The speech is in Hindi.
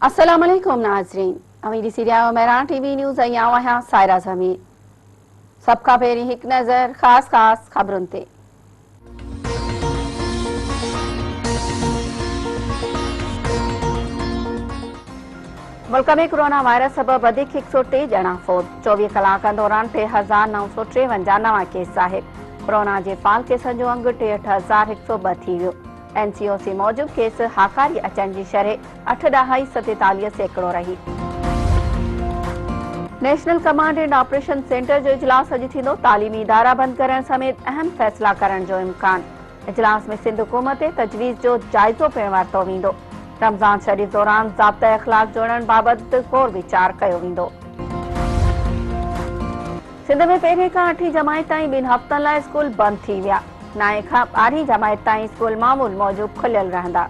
अस्सलाम वालेकुम नाज़रीन, अमीरी सीरिया मेरान टीवी न्यूज़ आया सायरा ज़मीर। सबका पेरी हिक नज़र खास खबरुन ते। मुल्क में कोरोना वायरस सबब अधिक 103 ॼणा फोत। 24 कलाकनि दौरान 3953 नवां केस साहिब। कोरोना के फाल केसनि जो अंग 63,102 थी वियो। NCOC मूजिब केस हाकारी अचण जी शरह 8.47% रही। National command and operation centre जो इजलास अॼु थींदो। तालीमी इदारा बंद करण समेत अहम फैसला करण जो इम्कान। इजलास में सिंध हुकूमत ते तजवीज़ जो जाइज़ो पिणु वरितो वेंदो। रमज़ान शरीफ़ दौरान ज़ाब्ता अख़लाक़ जोड़ण बाबति गौर वीचार कयो वेंदो। सिंध में पहिरीं खां 8हीं जमायत ताईं 2 हफ़्तनि लाइ स्कूल बंदि थी विया। 9 खां 12हीं जमायत ताईं स्कूल मामूल मौजूदु खुलियल रहंदा।